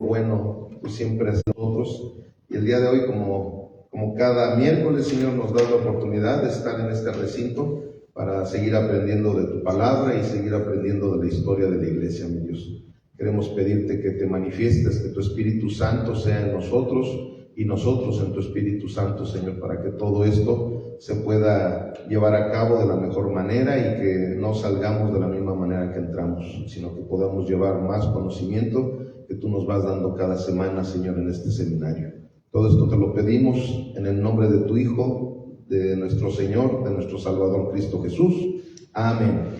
bueno, tú siempre es nosotros. Y el día de hoy, como cada miércoles, Señor, nos da la oportunidad de estar en este recinto para seguir aprendiendo de tu palabra y seguir aprendiendo de la historia de la iglesia, mi Dios. Queremos pedirte que te manifiestes, que tu Espíritu Santo sea en nosotros y nosotros en tu Espíritu Santo, Señor, para que todo esto se pueda llevar a cabo de la mejor manera y que no salgamos de la misma manera que entramos, sino que podamos llevar más conocimiento que tú nos vas dando cada semana, Señor, en este seminario. Todo esto te lo pedimos en el nombre de tu Hijo, de nuestro Señor, de nuestro Salvador Cristo Jesús. Amén.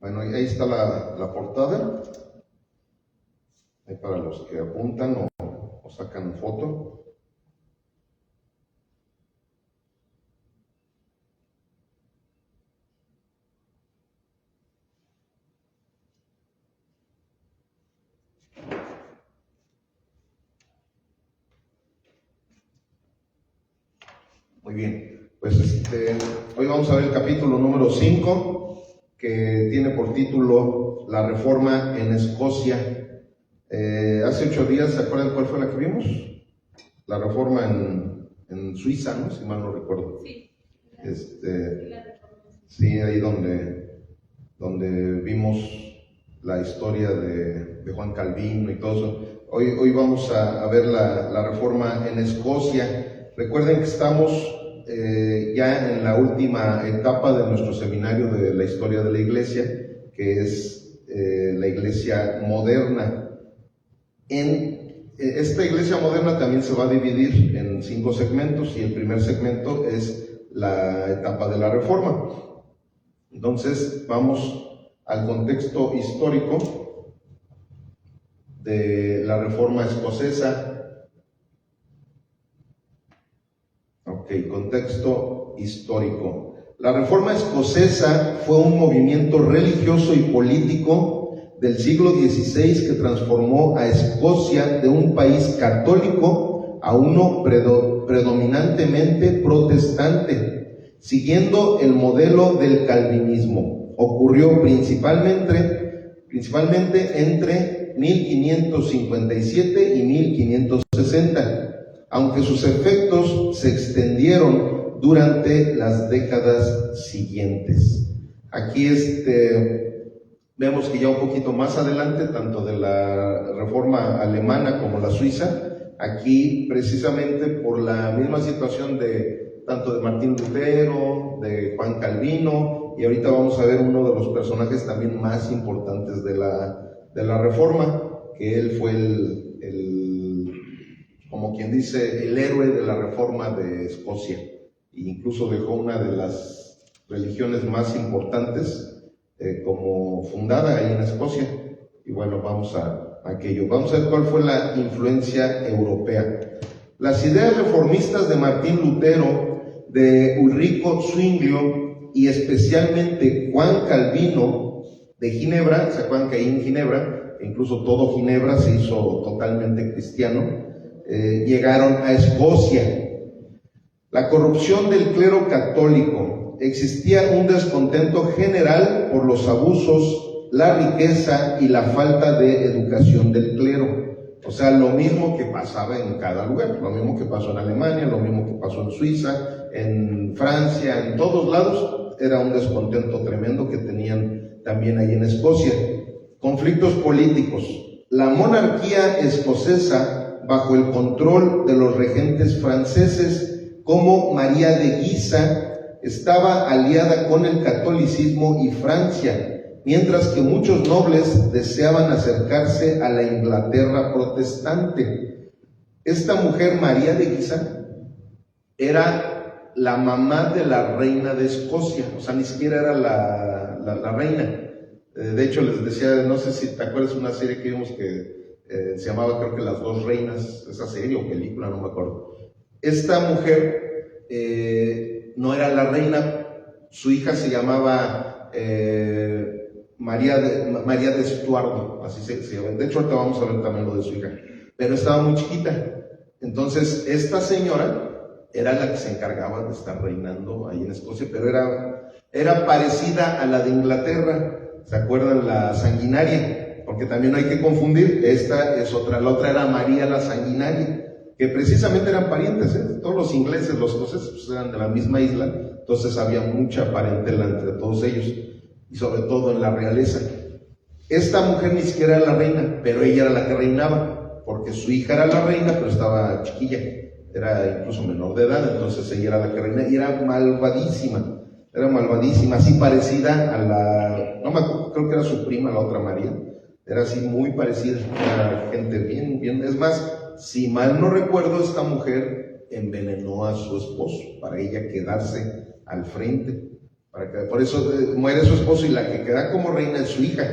Bueno, ahí está la portada. Ahí para los que apuntan o sacan foto. Muy bien, pues hoy vamos a ver el capítulo número 5, que tiene por título La Reforma en Escocia. Hace 8 días, ¿se acuerdan cuál fue la que vimos? La Reforma en Suiza, ¿no? Si mal no recuerdo. Sí. Sí, ahí donde vimos la historia de Juan Calvino y todo eso. Hoy vamos a ver la Reforma en Escocia. Recuerden que estamos ya en la última etapa de nuestro seminario de la historia de la iglesia, que es la iglesia moderna. En esta iglesia moderna también se va a dividir en 5 segmentos, y el primer segmento es la etapa de la Reforma. Entonces vamos al contexto histórico de la Reforma escocesa. Contexto histórico. La Reforma escocesa fue un movimiento religioso y político del siglo XVI que transformó a Escocia de un país católico a uno predominantemente protestante, siguiendo el modelo del calvinismo. Ocurrió principalmente entre 1557 y 1560. Aunque sus efectos se extendieron durante las décadas siguientes. Aquí vemos que ya un poquito más adelante, tanto de la reforma alemana como la suiza, aquí precisamente por la misma situación tanto de Martín Lutero, de Juan Calvino, y ahorita vamos a ver uno de los personajes también más importantes de la reforma, que él fue como quien dice, el héroe de la Reforma de Escocia, e incluso dejó una de las religiones más importantes como fundada ahí en Escocia. Y bueno, vamos a aquello. Vamos a ver cuál fue la influencia europea. Las ideas reformistas de Martín Lutero, de Ulrico Zwinglio y especialmente Juan Calvino de Ginebra, ¿se acuerdan que ahí en Ginebra, incluso todo Ginebra se hizo totalmente cristiano? Llegaron a Escocia. La corrupción del clero católico. Existía un descontento general por los abusos, la riqueza y la falta de educación del clero. O sea, lo mismo que pasaba en cada lugar, lo mismo que pasó en Alemania, lo mismo que pasó en Suiza, en Francia, en todos lados, era un descontento tremendo que tenían también ahí en Escocia. Conflictos políticos. La monarquía escocesa, bajo el control de los regentes franceses como María de Guisa, estaba aliada con el catolicismo y Francia, mientras que muchos nobles deseaban acercarse a la Inglaterra protestante. Esta mujer, María de Guisa, era la mamá de la reina de Escocia, o sea, ni siquiera era la reina. De hecho, les decía, no sé si te acuerdas de una serie que vimos que se llamaba, creo que Las Dos Reinas, esa serie o película, no me acuerdo. Esta mujer no era la reina, su hija se llamaba María de Estuardo, así se llama. De hecho, ahorita vamos a ver también lo de su hija, pero estaba muy chiquita. Entonces, esta señora era la que se encargaba de estar reinando ahí en Escocia, pero era parecida a la de Inglaterra. ¿Se acuerdan? La sanguinaria, porque también no hay que confundir, esta es otra, la otra era María la sanguinaria, que precisamente eran parientes, todos los ingleses, los escoceses, pues eran de la misma isla, entonces había mucha parentela entre todos ellos, y sobre todo en la realeza. Esta mujer ni siquiera era la reina, pero ella era la que reinaba, porque su hija era la reina, pero estaba chiquilla, era incluso menor de edad, entonces ella era la que reinaba, y era malvadísima, así parecida a la, no me acuerdo, creo que era su prima, la otra María, era así muy parecida, era gente bien, es más, si mal no recuerdo, esta mujer envenenó a su esposo para ella quedarse al frente, por eso muere su esposo y la que queda como reina es su hija,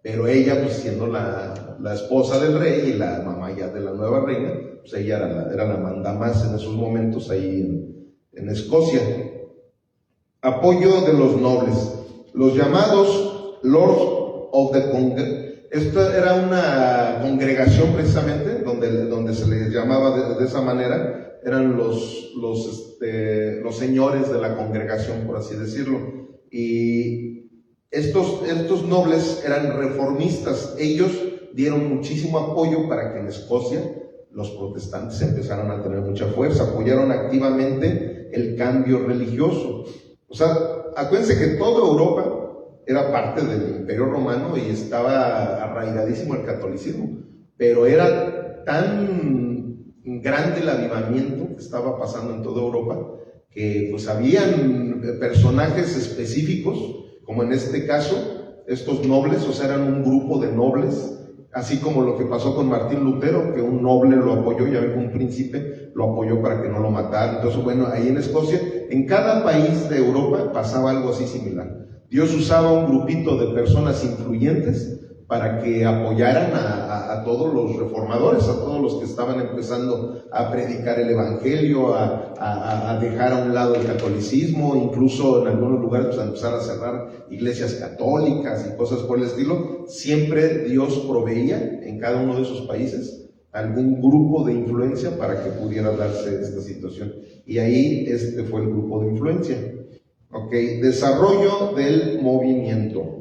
pero ella, pues siendo la esposa del rey y la mamá ya de la nueva reina, pues ella era la mandamás en esos momentos ahí en Escocia. Apoyo de los nobles, los llamados Lords of the Esta era una congregación precisamente donde se les llamaba de esa manera, eran los señores de la congregación, por así decirlo, y estos nobles eran reformistas. Ellos dieron muchísimo apoyo para que en Escocia los protestantes empezaran a tener mucha fuerza, apoyaron activamente el cambio religioso. O sea, acuérdense que toda Europa era parte del Imperio Romano y estaba arraigadísimo el catolicismo, pero era tan grande el avivamiento que estaba pasando en toda Europa que pues habían personajes específicos, como en este caso, estos nobles, o sea, eran un grupo de nobles, así como lo que pasó con Martín Lutero, que un noble lo apoyó, ya ven que un príncipe lo apoyó para que no lo mataran. Entonces, bueno, ahí en Escocia, en cada país de Europa pasaba algo así similar. Dios usaba un grupito de personas influyentes para que apoyaran a todos los reformadores, a todos los que estaban empezando a predicar el evangelio, a dejar a un lado el catolicismo, incluso en algunos lugares pues, a empezar a cerrar iglesias católicas y cosas por el estilo. Siempre Dios proveía en cada uno de esos países algún grupo de influencia para que pudiera darse esta situación. Y ahí este fue el grupo de influencia. Desarrollo del movimiento.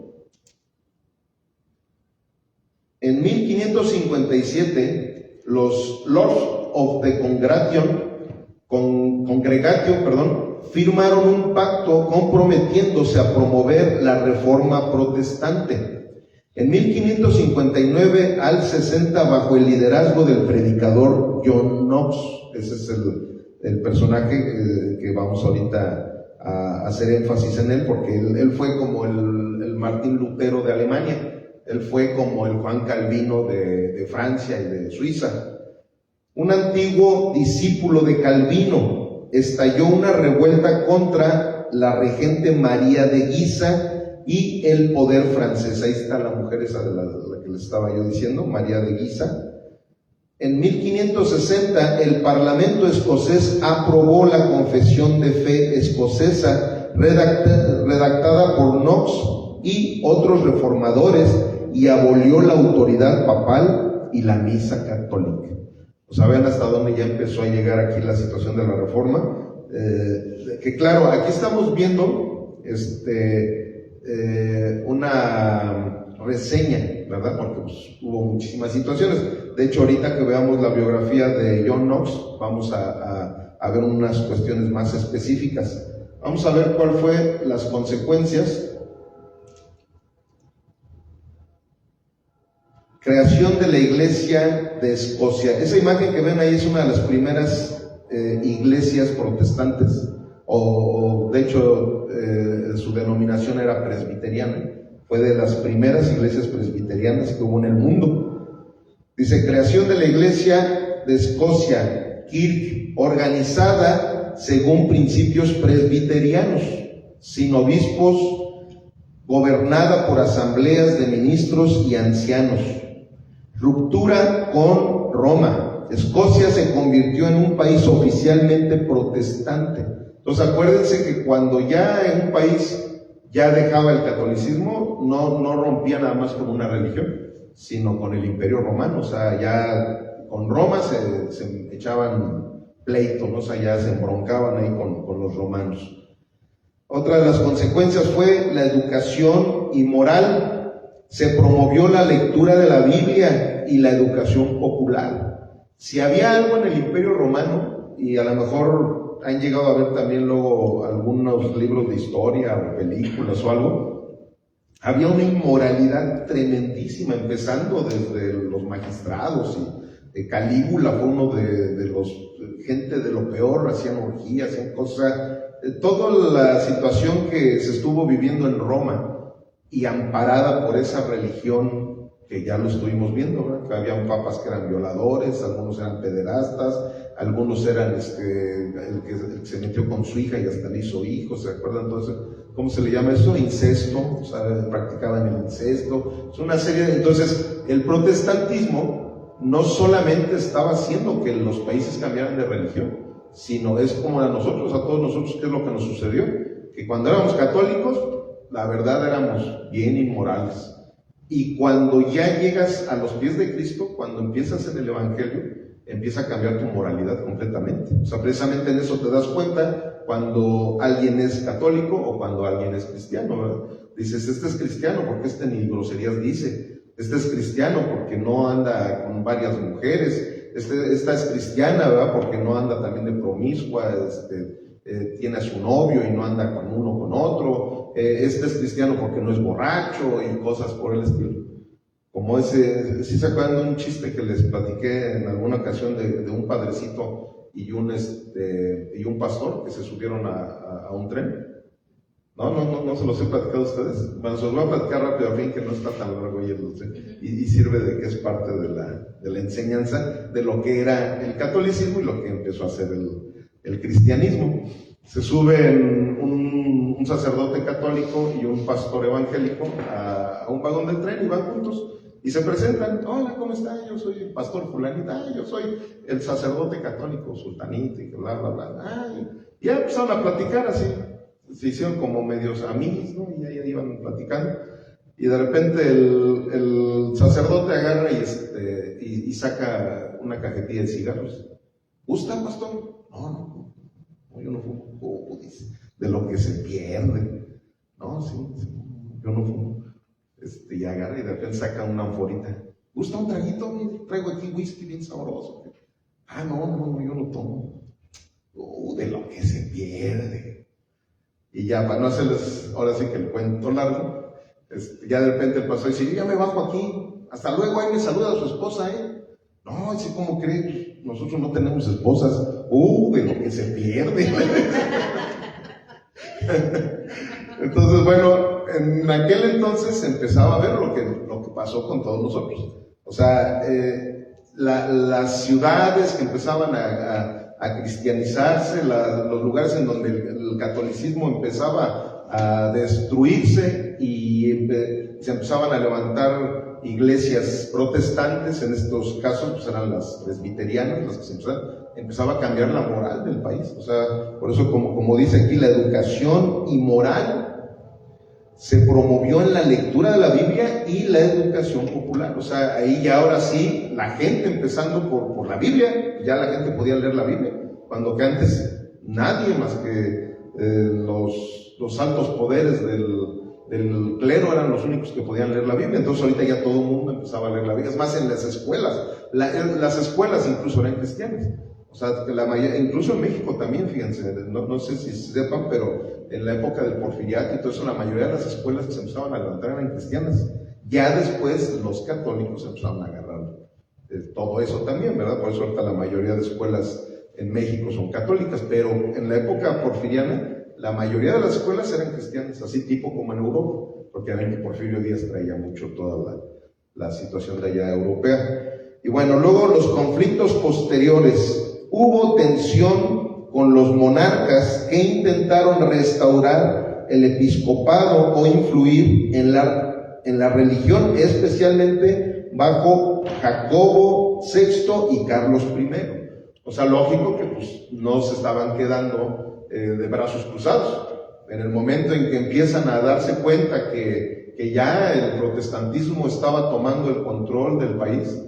En 1557, los Lords of the Congregation, firmaron un pacto comprometiéndose a promover la reforma protestante. En 1559 al 60, bajo el liderazgo del predicador John Knox, ese es el personaje que vamos ahorita a hacer énfasis en él, porque él fue como el Martín Lutero de Alemania. Él fue como el Juan Calvino de Francia y de Suiza. Un antiguo discípulo de Calvino estalló una revuelta contra la regente María de Guisa y el poder francés. Ahí está la mujer esa de la que les estaba yo diciendo, María de Guisa. En 1560, el Parlamento escocés aprobó la Confesión de Fe escocesa, redactada por Knox y otros reformadores, y abolió la autoridad papal y la misa católica. O sea, vean hasta dónde ya empezó a llegar aquí la situación de la reforma. Que claro, aquí estamos viendo una reseña, ¿verdad? Porque pues, hubo muchísimas situaciones. De hecho, ahorita que veamos la biografía de John Knox, vamos a ver unas cuestiones más específicas. Vamos a ver cuál fue las consecuencias. Creación de la Iglesia de Escocia. Esa imagen que ven ahí es una de las primeras iglesias protestantes, o de hecho su denominación era presbiteriana. Fue de las primeras iglesias presbiterianas que hubo en el mundo. Dice, creación de la Iglesia de Escocia, Kirk, organizada según principios presbiterianos, sin obispos, gobernada por asambleas de ministros y ancianos. Ruptura con Roma. Escocia se convirtió en un país oficialmente protestante. Entonces acuérdense que cuando ya en un país ya dejaba el catolicismo, no rompía nada más con una religión, sino con el Imperio Romano. O sea, ya con Roma se echaban pleito, ¿no? O sea, ya se embroncaban ahí con los romanos. Otra de las consecuencias fue la educación y moral. Se promovió la lectura de la Biblia y la educación popular. Si había algo en el Imperio Romano, y a lo mejor han llegado a ver también luego algunos libros de historia o películas o algo, había una inmoralidad tremendísima, empezando desde los magistrados, y Calígula fue uno de los gente de lo peor, hacían orgías, hacían cosas. Toda la situación que se estuvo viviendo en Roma y amparada por esa religión que ya lo estuvimos viendo, ¿verdad? Que habían papas que eran violadores, algunos eran pederastas, algunos eran el que se metió con su hija y hasta le hizo hijos, ¿se acuerdan? Entonces, ¿cómo se le llama eso? Incesto, o sea, practicaban el incesto. Es una serie de... Entonces, el protestantismo no solamente estaba haciendo que los países cambiaran de religión, sino es como a nosotros, a todos nosotros, ¿qué es lo que nos sucedió? Que cuando éramos católicos, la verdad éramos bien inmorales. Y cuando ya llegas a los pies de Cristo, cuando empiezas en el Evangelio, empieza a cambiar tu moralidad completamente. O sea, precisamente en eso te das cuenta cuando alguien es católico o cuando alguien es cristiano, ¿verdad? Dices, este es cristiano porque este ni groserías dice. Este es cristiano porque no anda con varias mujeres. Esta es cristiana, ¿verdad? Porque no anda también de promiscua, tiene a su novio y no anda con uno con otro. Este es cristiano porque no es borracho y cosas por el estilo. Como ese, ¿sí se acuerdan de un chiste que les platiqué en alguna ocasión de un padrecito y un pastor que se subieron a un tren? No se los he platicado a ustedes. Bueno, se los voy a platicar rápido, a fin que no está tan largo y sirve de que es parte de la enseñanza de lo que era el catolicismo y lo que empezó a ser el cristianismo. Se suben un sacerdote católico y un pastor evangélico a un vagón del tren y van juntos y se presentan. Hola, ¿cómo está? Yo soy el pastor fulanita, yo soy el sacerdote católico sultanito y bla, bla, bla. Y ya empezaron a platicar así. Se hicieron como medios amigos, ¿no? Y ahí iban platicando. Y de repente el sacerdote agarra y saca una cajetilla de cigarros. ¿Gusta, pastor? No, yo no fumo. Dice, de lo que se pierde. No, sí, yo no fumo. Y agarra y de repente saca una anforita. ¿Gusta un traguito? Traigo aquí whisky bien sabroso. No, yo no tomo. De lo que se pierde. Y ya, para no hacerles ahora sí que el cuento largo, ya de repente el pastor dice, yo ya me bajo aquí, hasta luego, ahí me saluda a su esposa, No, dice, ¿cómo cree? Nosotros no tenemos esposas. De lo que se pierde. Entonces, bueno, en aquel entonces se empezaba a ver lo que pasó con todos nosotros. O sea, las ciudades que empezaban a cristianizarse, los lugares en donde el catolicismo empezaba a destruirse y se empezaban a levantar iglesias protestantes. En estos casos pues eran las presbiterianas las que se empezaba a cambiar la moral del país. O sea, por eso como dice aquí, la educación y moral se promovió en la lectura de la Biblia y la educación popular. O sea, ahí ya ahora sí, la gente empezando por la Biblia, ya la gente podía leer la Biblia, cuando que antes nadie más que los altos poderes del clero eran los únicos que podían leer la Biblia. Entonces ahorita ya todo el mundo empezaba a leer la Biblia. Es más, en las escuelas, las escuelas incluso eran cristianas. O sea, incluso en México también, fíjense, no sé si sepan, pero en la época del porfiriato y todo eso, la mayoría de las escuelas que se empezaban a levantar eran cristianas. Ya después los católicos empezaron a agarrar todo eso también, ¿verdad? Por eso ahorita la mayoría de escuelas en México son católicas, pero en la época porfiriana la mayoría de las escuelas eran cristianas, así tipo como en Europa, porque ven que Porfirio Díaz traía mucho toda la situación de allá europea. Y bueno, luego los conflictos posteriores. Hubo tensión con los monarcas que intentaron restaurar el episcopado o influir en la religión, especialmente bajo Jacobo VI y Carlos I. O sea, lógico que pues, no se estaban quedando de brazos cruzados. En el momento en que empiezan a darse cuenta que ya el protestantismo estaba tomando el control del país,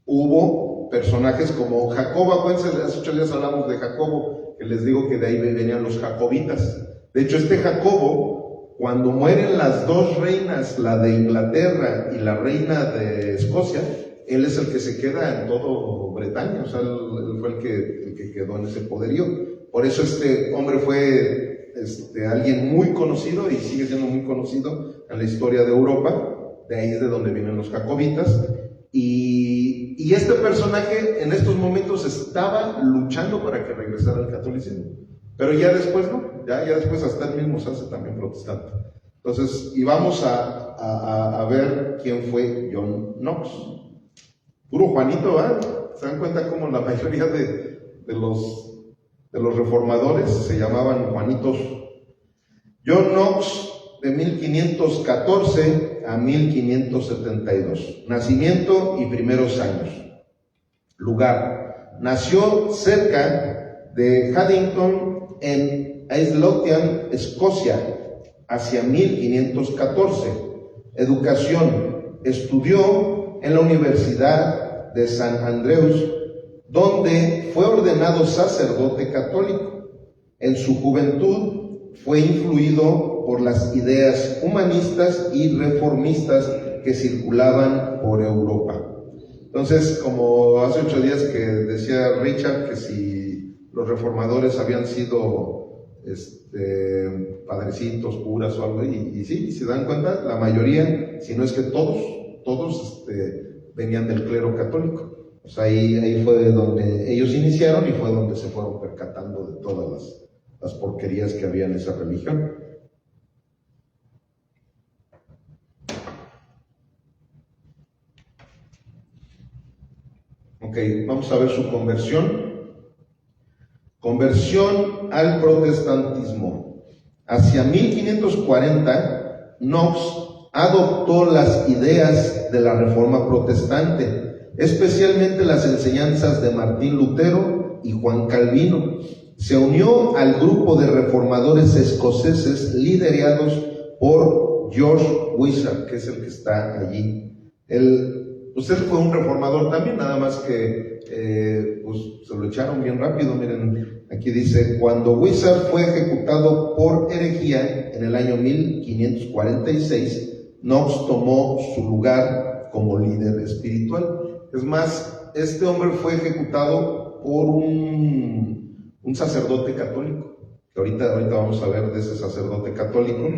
hubo personajes como Jacobo. Acuérdense, hace 8 días hablamos de Jacobo, que les digo que de ahí venían los jacobitas. De hecho, este Jacobo, cuando mueren las dos reinas, la de Inglaterra y la reina de Escocia, él es el que se queda en todo Bretaña. O sea, él fue el que quedó en ese poderío. Por eso este hombre fue alguien muy conocido y sigue siendo muy conocido en la historia de Europa. De ahí es de donde vienen los jacobitas. Y este personaje en estos momentos estaba luchando para que regresara al catolicismo, pero ya después no, ya después hasta él mismo se hace también protestante. Entonces, y vamos a ver quién fue John Knox. Puro Juanito, ¿verdad? ¿Se dan cuenta cómo la mayoría de los reformadores se llamaban Juanitos? John Knox, de 1514 a 1572. Nacimiento y primeros años. Lugar: nació cerca de Haddington, en East Lothian, Escocia, hacia 1514. Educación: estudió en la Universidad de San Andrews, donde fue ordenado sacerdote católico. En su juventud fue influido por las ideas humanistas y reformistas que circulaban por Europa. Entonces, como hace 8 días que decía Richard que si los reformadores habían sido padrecitos, curas o algo, y sí, se dan cuenta, la mayoría, si no es que todos venían del clero católico. O sea, ahí fue donde ellos iniciaron y fue donde se fueron percatando de todas las porquerías que había en esa religión. Ok, vamos a ver su conversión. Conversión al protestantismo. Hacia 1540, Knox adoptó las ideas de la Reforma protestante, especialmente las enseñanzas de Martín Lutero y Juan Calvino. Se unió al grupo de reformadores escoceses liderados por George Wishart, que es el que está allí. Usted fue un reformador también, nada más que se lo echaron bien rápido. Miren, aquí dice: cuando Wishart fue ejecutado por herejía en el año 1546, Knox tomó su lugar como líder espiritual. Es más, este hombre fue ejecutado por un sacerdote católico, que ahorita vamos a ver de ese sacerdote católico.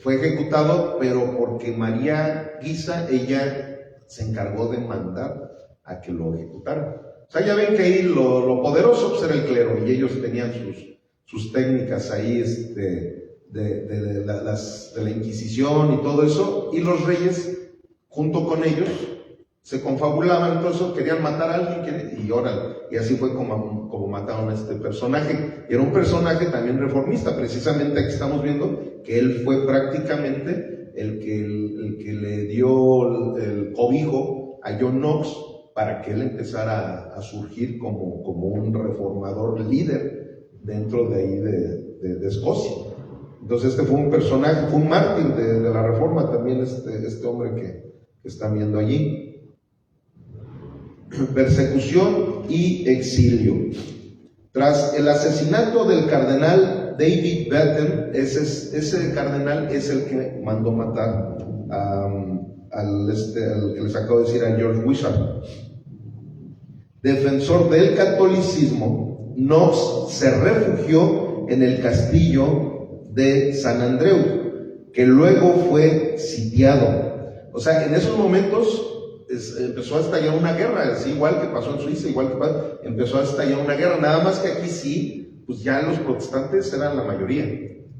Fue ejecutado, pero porque María Guisa, ella se encargó de mandar a que lo ejecutaran. O sea, ya ven que ahí lo poderoso pues, era el clero, y ellos tenían sus técnicas ahí de la Inquisición y todo eso, y los reyes, junto con ellos, se confabulaban, todo eso, querían matar a alguien, y así fue como mataron a este personaje. Y era un personaje también reformista. Precisamente aquí estamos viendo que él fue prácticamente el que le dio el cobijo a John Knox para que él empezara a surgir como un reformador líder dentro de ahí de Escocia. Entonces este fue un personaje, fue un mártir de la Reforma también, este hombre que están viendo allí. Persecución y exilio. Tras el asesinato del cardenal David Batten, ese cardenal es el que mandó matar al que les acabo de decir, a George Wishart. Defensor del catolicismo, Knox se refugió en el castillo de San Andreu, que luego fue sitiado. O sea, en esos momentos empezó a estallar una guerra, así igual que pasó en Suiza, empezó a estallar una guerra, nada más que aquí sí, pues ya los protestantes eran la mayoría,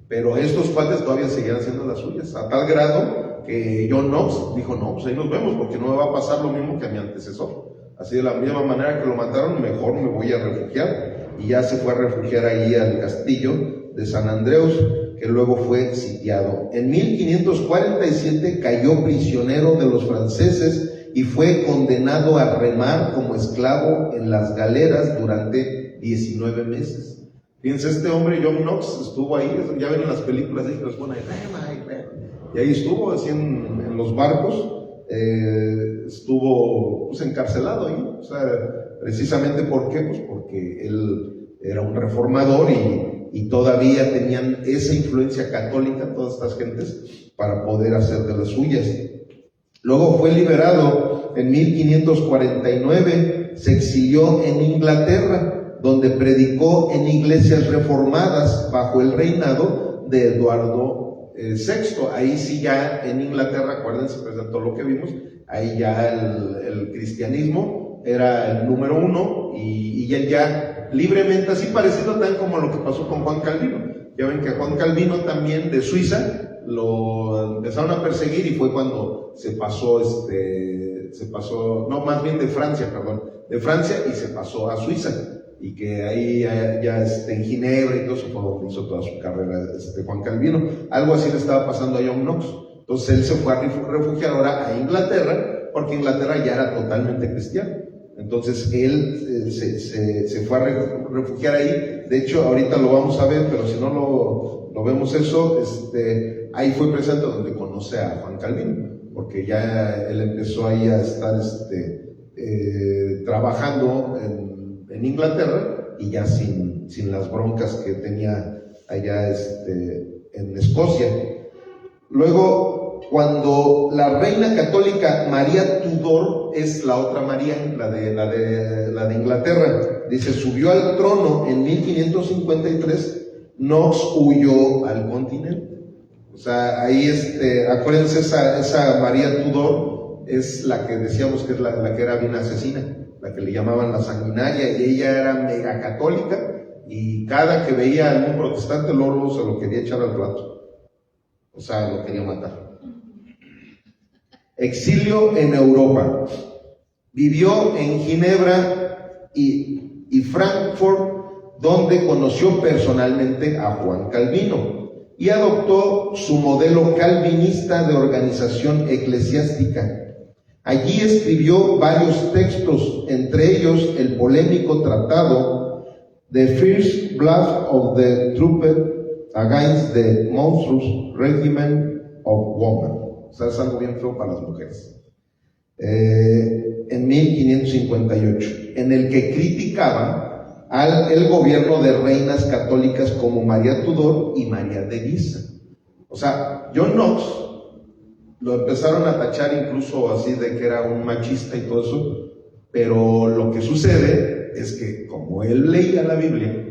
pero estos cuates todavía seguían haciendo las suyas, a tal grado que John Knox dijo: no, pues ahí nos vemos, porque no me va a pasar lo mismo que a mi antecesor. Así, de la misma manera que lo mataron, mejor me voy a refugiar, y ya se fue a refugiar ahí al castillo de San Andreus, que luego fue sitiado. En 1547 cayó prisionero de los franceses y fue condenado a remar como esclavo en las galeras durante 19 meses. Fíjense, este hombre, John Knox, estuvo ahí, ya ven en las películas, ahí que los ponen, y ahí estuvo, así en los barcos, estuvo pues encarcelado ahí, o sea, precisamente ¿por qué? Pues porque él era un reformador y todavía tenían esa influencia católica, todas estas gentes, para poder hacer de las suyas. Luego fue liberado en 1549, se exilió en Inglaterra, donde predicó en iglesias reformadas bajo el reinado de Eduardo VI. Ahí sí ya en Inglaterra, acuérdense pues, de todo lo que vimos, ahí ya el cristianismo era el número uno y él ya libremente, así parecido también como lo que pasó con Juan Calvino. Ya ven que a Juan Calvino también de Suiza lo empezaron a perseguir y fue cuando se pasó, no, más bien de Francia y se pasó a Suiza, y que ahí ya en Ginebra y todo eso fue donde hizo toda su carrera Juan Calvino. Algo así le estaba pasando a John Knox. Entonces él se fue a refugiar ahora a Inglaterra, porque Inglaterra ya era totalmente cristiano. Entonces él se fue a refugiar ahí. De hecho, ahorita lo vamos a ver, pero si no lo vemos eso, ahí fue presente donde conoce a Juan Calvino, porque ya él empezó ahí a estar trabajando en Inglaterra y ya sin las broncas que tenía allá en Escocia. Luego, cuando la reina católica María Tudor, es la otra María, la de Inglaterra, dice, subió al trono en 1553, Knox huyó al continente. O sea, ahí acuérdense, esa María Tudor es la que decíamos que es la que era bien asesina, la que le llamaban la sanguinaria, y ella era mega católica, y cada que veía a algún protestante, luego se lo quería echar al plato. O sea, lo quería matar. Exilio en Europa. Vivió en Ginebra y Frankfurt, donde conoció personalmente a Juan Calvino y adoptó su modelo calvinista de organización eclesiástica. Allí escribió varios textos, entre ellos el polémico tratado The First Blood of the Trumpet Against the Monstrous Regimen of Woman. O sea, es algo bien feo para las mujeres. En 1558, en el que criticaba el gobierno de reinas católicas como María Tudor y María de Guisa. O sea, John Knox lo empezaron a tachar incluso así de que era un machista y todo eso, pero lo que sucede es que como él leía la Biblia,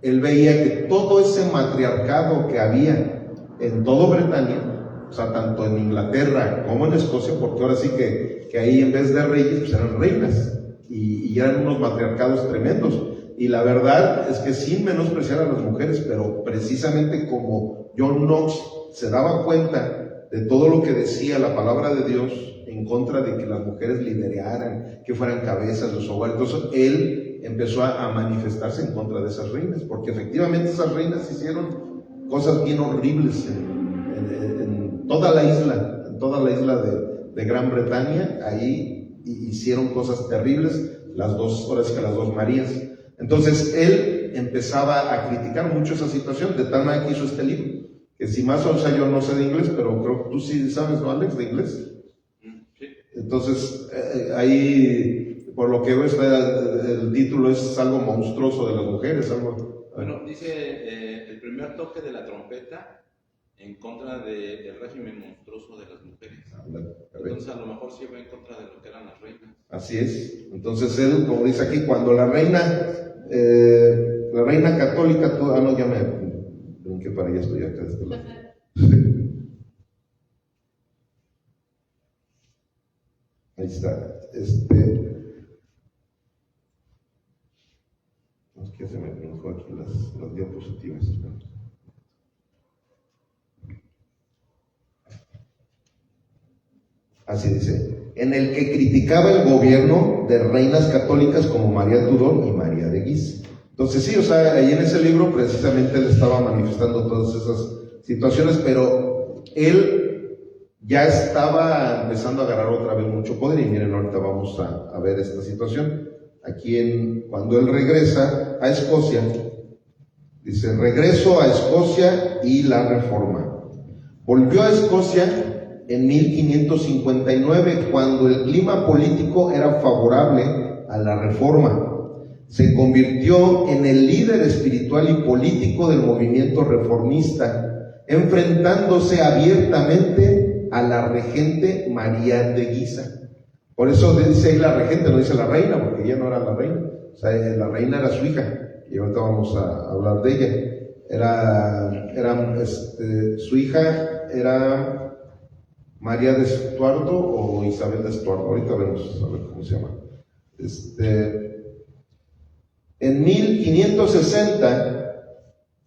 él veía que todo ese matriarcado que había en toda Bretaña, o sea, tanto en Inglaterra como en Escocia, porque ahora sí que ahí en vez de reyes, pues eran reinas, y eran unos matriarcados tremendos. Y la verdad es que sin menospreciar a las mujeres, pero precisamente como John Knox se daba cuenta de todo lo que decía la palabra de Dios en contra de que las mujeres lideraran, que fueran cabezas de su hogar, entonces él empezó a manifestarse en contra de esas reinas, porque efectivamente esas reinas hicieron cosas bien horribles en toda la isla de Gran Bretaña. Ahí hicieron cosas terribles, ahora sí que las dos Marías. Entonces él empezaba a criticar mucho esa situación, de tal manera que hizo este libro, que si más o sea yo no sé de inglés, pero creo que tú sí sabes, ¿no, Alex, de inglés? Sí. Entonces ahí, por lo que veo, el título es algo monstruoso de las mujeres, algo... Bueno, dice el primer toque de la trompeta en contra del régimen monstruoso de las mujeres. Entonces a lo mejor sí va en contra de lo que eran las reinas. Así es. Entonces él, como dice aquí, cuando la reina católica, no, ya me brinqué para allá, estoy acá de este lado. Ahí está. Es que se me brincó aquí las diapositivas. Así dice, en el que criticaba el gobierno de reinas católicas como María Tudor y María de Guisa. Entonces sí, o sea, ahí en ese libro precisamente él estaba manifestando todas esas situaciones, pero él ya estaba empezando a agarrar otra vez mucho poder, y miren, ahorita vamos a ver esta situación. Aquí cuando él regresa a Escocia, dice: regreso a Escocia y la reforma. Volvió a Escocia en 1559, cuando el clima político era favorable a la reforma. Se convirtió en el líder espiritual y político del movimiento reformista, enfrentándose abiertamente a la regente María de Guisa. Por eso dice ahí la regente, no dice la reina, porque ella no era la reina. O sea, la reina era su hija, y ahorita vamos a hablar de ella. Su hija era María de Estuardo o Isabel de Estuardo. Ahorita vemos a ver cómo se llama. En 1560,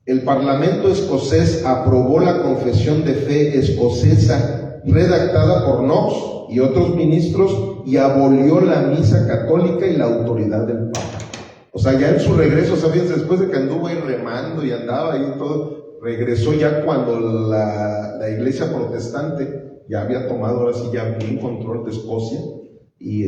el Parlamento escocés aprobó la Confesión de Fe escocesa, redactada por Knox y otros ministros, y abolió la misa católica y la autoridad del Papa. O sea, ya en su regreso, ¿sabían? Después de que anduvo ahí remando y andaba ahí todo, regresó ya cuando la iglesia protestante ya había tomado ahora sí ya bien control de Escocia, y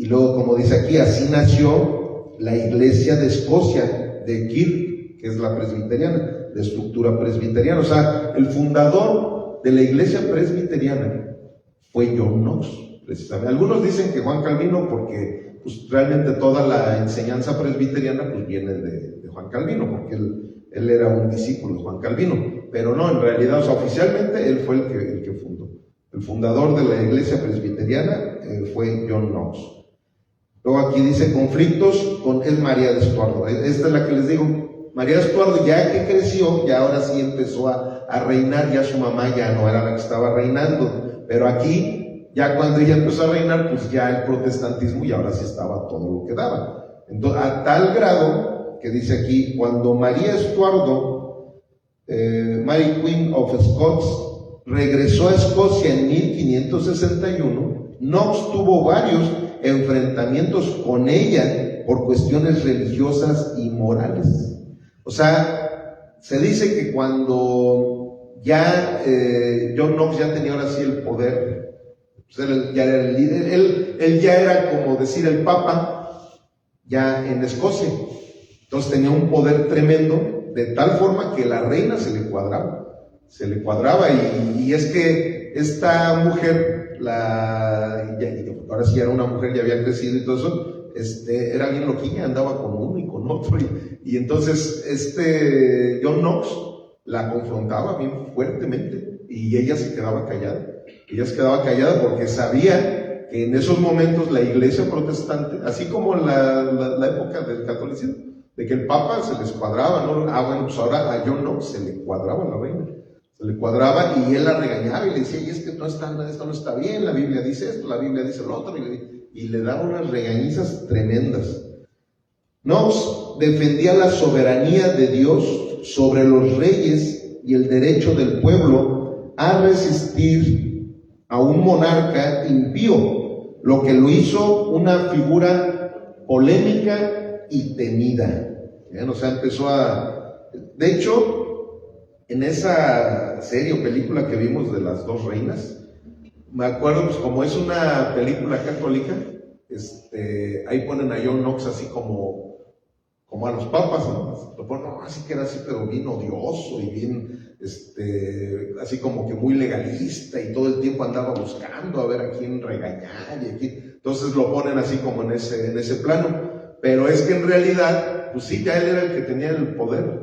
luego, como dice aquí, así nació la iglesia de Escocia, de Kirk, que es la presbiteriana, de estructura presbiteriana. O sea, el fundador de la iglesia presbiteriana fue John Knox, precisamente. Algunos dicen que Juan Calvino, porque pues, realmente toda la enseñanza presbiteriana pues, viene de Juan Calvino, porque él era un discípulo de Juan Calvino, pero no, en realidad, o sea, oficialmente él fue el que fundó. El fundador de la iglesia presbiteriana fue John Knox. Luego aquí dice conflictos con María de Estuardo. Esta es la que les digo. María de Estuardo, ya que creció, ya ahora sí empezó a reinar, ya su mamá ya no era la que estaba reinando, pero aquí, ya cuando ella empezó a reinar, pues ya el protestantismo y ahora sí estaba todo lo que daba. Entonces, a tal grado que dice aquí, cuando María Estuardo, Mary Queen of Scots, regresó a Escocia en 1561, Knox tuvo varios enfrentamientos con ella por cuestiones religiosas y morales. O sea, se dice que cuando ya John Knox ya tenía ahora sí el poder, pues él ya era el líder, él ya era como decir el Papa ya en Escocia. Entonces tenía un poder tremendo, de tal forma que la reina se le cuadraba, y es que esta mujer, ahora sí era una mujer, ya había crecido y todo eso, era bien loquilla, andaba con uno y con otro, y entonces John Knox la confrontaba bien fuertemente, y ella se quedaba callada porque sabía que en esos momentos la iglesia protestante, así como en la época del catolicismo, de que el Papa se les cuadraba, ¿no? Bueno, pues ahora a John Knox se le cuadraba la reina. Se le cuadraba y él la regañaba y le decía, y es que esto no está bien, la Biblia dice esto, la Biblia dice lo otro, y le daba unas regañizas tremendas. Knox defendía la soberanía de Dios sobre los reyes y el derecho del pueblo a resistir a un monarca impío, lo que lo hizo una figura polémica y temida. O sea, empezó de hecho, en esa serie o película que vimos de las dos reinas, me acuerdo, pues como es una película católica, ahí ponen a John Knox así como a los papas, ¿no? Lo ponen así que era así, pero bien odioso y bien, así como que muy legalista, y todo el tiempo andaba buscando a ver a quién regañar y aquí. Entonces lo ponen así como en ese plano. Pero es que en realidad, pues sí, ya él era el que tenía el poder.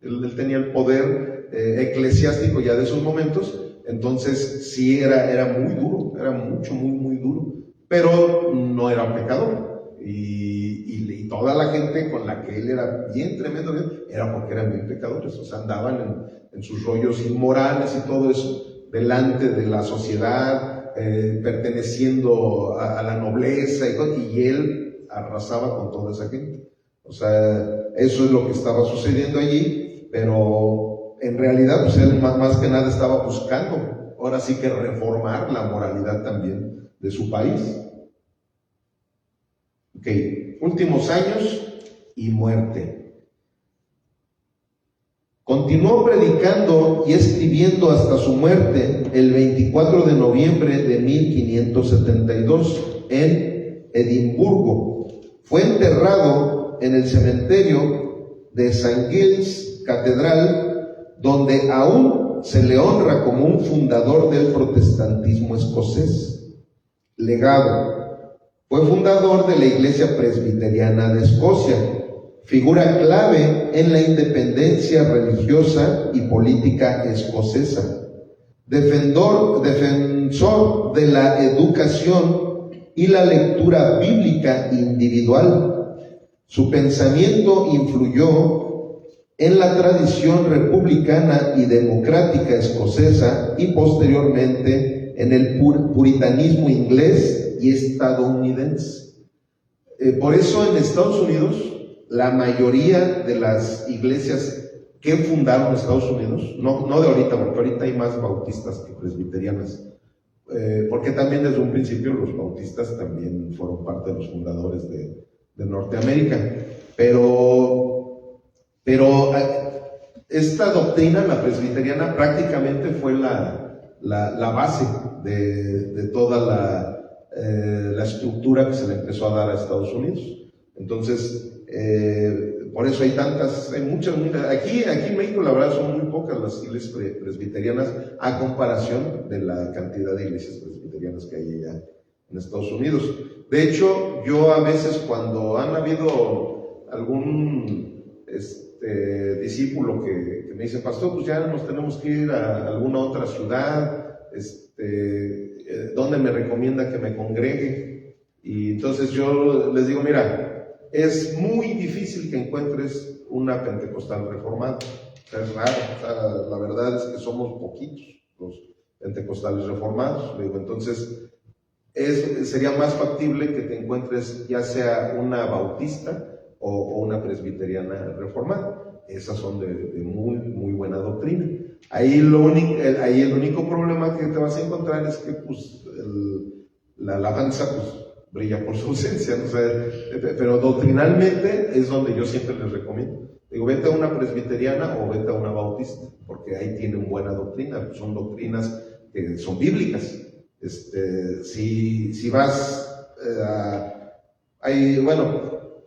Él tenía el poder eclesiástico ya de esos momentos. Entonces sí era muy duro, era muy duro. Pero no era un pecador. Y toda la gente con la que él era bien tremendo, era porque eran bien pecadores. O sea, andaban en sus rollos inmorales y todo eso, delante de la sociedad, perteneciendo a la nobleza y todo, y él arrasaba con toda esa gente. O sea, eso es lo que estaba sucediendo allí, pero en realidad pues él más que nada estaba buscando ahora sí que reformar la moralidad también de su país. Últimos años y muerte. Continuó predicando y escribiendo hasta su muerte el 24 de noviembre de 1572 en Edimburgo. Fue enterrado en el cementerio de St. Giles Catedral, donde aún se le honra como un fundador del protestantismo escocés. Legado: fue fundador de la Iglesia Presbiteriana de Escocia, figura clave en la independencia religiosa y política escocesa, defensor de la educación y la lectura bíblica individual. Su pensamiento influyó en la tradición republicana y democrática escocesa y posteriormente en el puritanismo inglés y estadounidense. Por eso en Estados Unidos la mayoría de las iglesias que fundaron Estados Unidos, no de ahorita, porque ahorita hay más bautistas que presbiterianas, porque también desde un principio los bautistas también fueron parte de los fundadores de Norteamérica, pero esta doctrina, la presbiteriana, prácticamente fue la base de toda la estructura que se le empezó a dar a Estados Unidos. Entonces, por eso hay muchas, aquí en México la verdad son muy pocas las iglesias presbiterianas a comparación de la cantidad de iglesias presbiterianas que hay allá en Estados Unidos. De hecho, yo a veces cuando han habido algún discípulo que me dice, pastor, pues ya nos tenemos que ir a alguna otra ciudad, ¿dónde me recomienda que me congregue? Y entonces yo les digo, mira, es muy difícil que encuentres una pentecostal reformada. O sea, es raro. O sea, la verdad es que somos poquitos los pentecostales reformados. Digo, entonces, sería más factible que te encuentres ya sea una bautista o una presbiteriana reformada. Esas son de muy, muy buena doctrina. Ahí el único problema que te vas a encontrar es que pues, la alabanza pues, brilla por su ausencia, ¿no? O sea, pero doctrinalmente es donde yo siempre les recomiendo. Digo, vete a una presbiteriana o vete a una bautista, porque ahí tienen buena doctrina, son doctrinas que son bíblicas. Si vas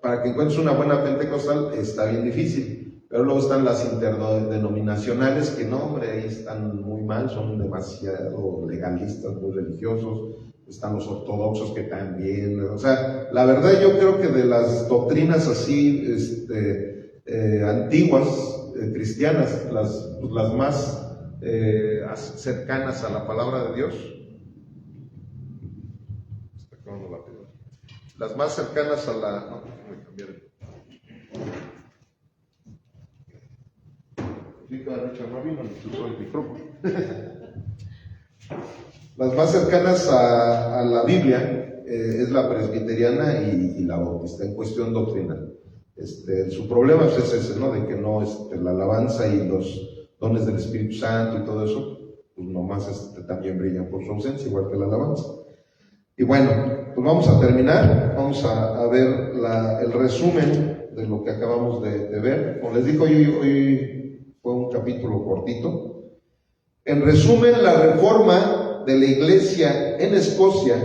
para que encuentres una buena pentecostal está bien difícil, pero luego están las interdenominacionales que no, hombre, ahí están muy mal, son demasiado legalistas, muy religiosos. Están los ortodoxos que también, o sea, la verdad yo creo que de las doctrinas así antiguas, cristianas, las más cercanas a la palabra de Dios, las más cercanas a la... No, déjame cambiar el micrófono. Las más cercanas a la Biblia es la presbiteriana y la bautista en cuestión doctrinal. Su problema es ese, ¿no? De que no la alabanza y los dones del Espíritu Santo y todo eso, pues nomás también brillan por su ausencia, igual que la alabanza. Y bueno, pues vamos a terminar, vamos a ver el resumen de lo que acabamos de ver. Como les digo, hoy fue un capítulo cortito. En resumen, la reforma de la iglesia en Escocia,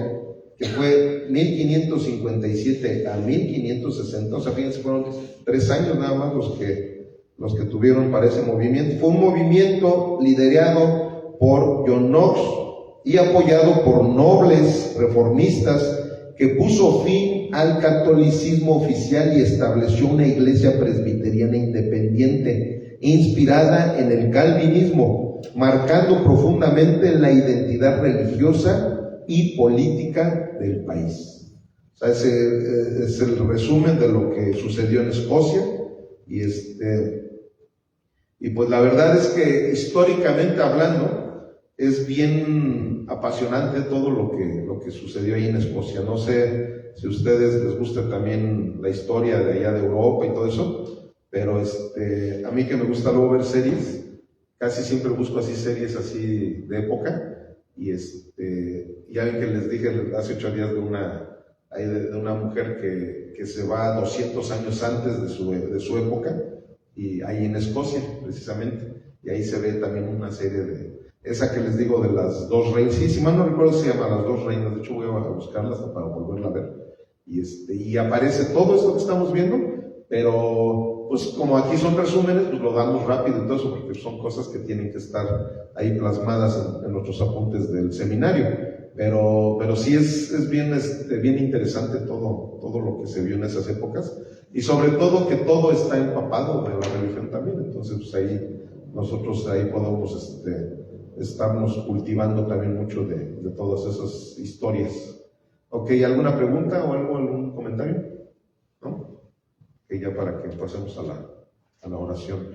que fue 1557 a 1560, o sea, fíjense, fueron 3 años nada más los que tuvieron para ese movimiento. Fue un movimiento liderado por John Knox y apoyado por nobles reformistas que puso fin al catolicismo oficial y estableció una iglesia presbiteriana independiente, inspirada en el calvinismo, marcando profundamente la identidad religiosa y política del país. O sea, ese es el resumen de lo que sucedió en Escocia. Y pues la verdad es que históricamente hablando es bien apasionante todo lo que sucedió ahí en Escocia. No sé si a ustedes les gusta también la historia de allá de Europa y todo eso, pero a mí que me gusta luego ver series, casi siempre busco así series así de época, y ya ven que les dije hace 8 días de hay de una mujer que se va 200 años antes de su época, y ahí en Escocia, precisamente, y ahí se ve también una serie de, esa que les digo de las dos reinas, sí, si mal no recuerdo se llama Las Dos Reinas, de hecho voy a buscarlas para volverla a ver, y aparece todo esto que estamos viendo, pero pues como aquí son resúmenes, pues lo damos rápido y todo eso, porque son cosas que tienen que estar ahí plasmadas en nuestros apuntes del seminario, pero sí es bien, bien interesante todo lo que se vio en esas épocas, y sobre todo que todo está empapado de la religión también. Entonces pues ahí nosotros ahí podemos estarnos cultivando también mucho de todas esas historias. Ok, ¿alguna pregunta o algún comentario? ¿No? Ok, ya para que pasemos a la oración.